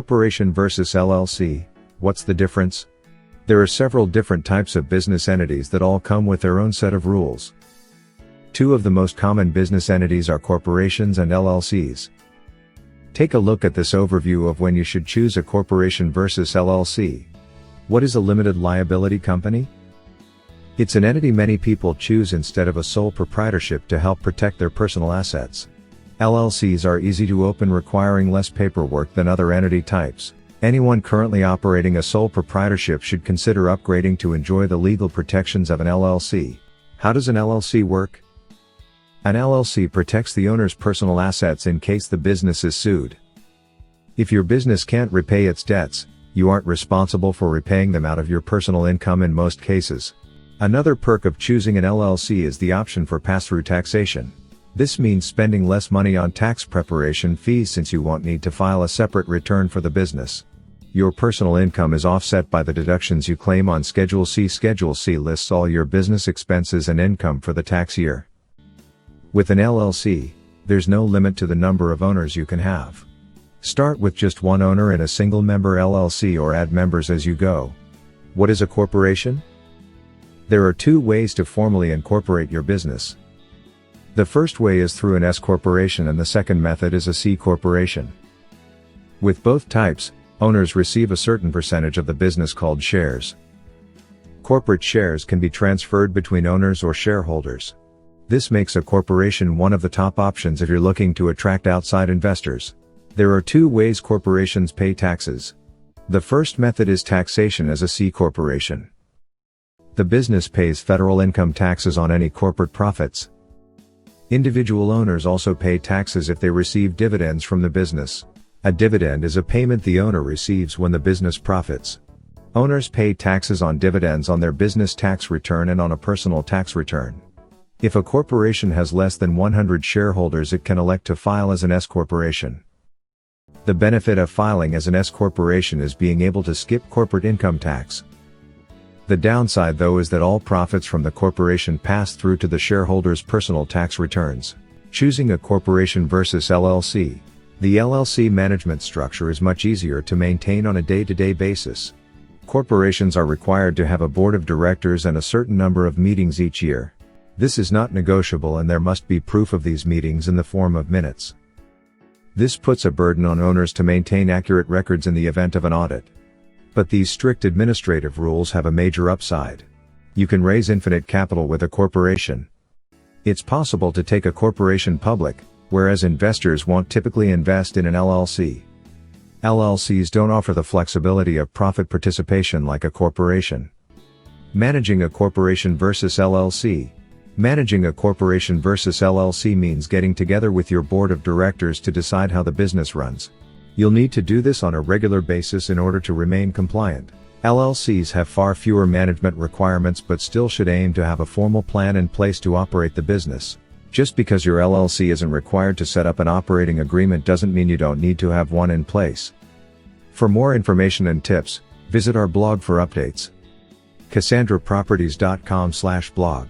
Corporation versus LLC, what's the difference? There are several different types of business entities that all come with their own set of rules. Two of the most common business entities are corporations and LLCs. Take a look at this overview of when you should choose a corporation versus LLC. What is a limited liability company? It's an entity many people choose instead of a sole proprietorship to help protect their personal assets. LLCs are easy to open, requiring less paperwork than other entity types. Anyone currently operating a sole proprietorship should consider upgrading to enjoy the legal protections of an LLC. How does an LLC work? An LLC protects the owner's personal assets in case the business is sued. If your business can't repay its debts, you aren't responsible for repaying them out of your personal income in most cases. Another perk of choosing an LLC is the option for pass-through taxation. This means spending less money on tax preparation fees since you won't need to file a separate return for the business. Your personal income is offset by the deductions you claim on Schedule C. Schedule C lists all your business expenses and income for the tax year. With an LLC, there's no limit to the number of owners you can have. Start with just one owner in a single-member LLC or add members as you go. What is a corporation? There are two ways to formally incorporate your business. The first way is through an S corporation and the second method is a C corporation. With both types, owners receive a certain percentage of the business called shares. Corporate shares can be transferred between owners or shareholders. This makes a corporation one of the top options if you're looking to attract outside investors. There are two ways corporations pay taxes. The first method is taxation as a C corporation. The business pays federal income taxes on any corporate profits. Individual owners also pay taxes if they receive dividends from the business. A dividend is a payment the owner receives when the business profits. Owners pay taxes on dividends on their business tax return and on a personal tax return. If a corporation has less than 100 shareholders, it can elect to file as an S corporation. The benefit of filing as an S corporation is being able to skip corporate income tax. The downside though is that all profits from the corporation pass through to the shareholders' personal tax returns. Choosing a corporation versus LLC. The LLC management structure is much easier to maintain on a day-to-day basis. Corporations are required to have a board of directors and a certain number of meetings each year. This is not negotiable and there must be proof of these meetings in the form of minutes. This puts a burden on owners to maintain accurate records in the event of an audit. But these strict administrative rules have a major upside. You can raise infinite capital with a corporation. It's possible to take a corporation public, whereas investors won't typically invest in an LLC. LLCs don't offer the flexibility of profit participation like a corporation. Managing a corporation versus LLC. Managing a corporation versus LLC means getting together with your board of directors to decide how the business runs. You'll need to do this on a regular basis in order to remain compliant. LLCs have far fewer management requirements but still should aim to have a formal plan in place to operate the business. Just because your LLC isn't required to set up an operating agreement doesn't mean you don't need to have one in place. For more information and tips, visit our blog for updates. CasandraProperties.com/blog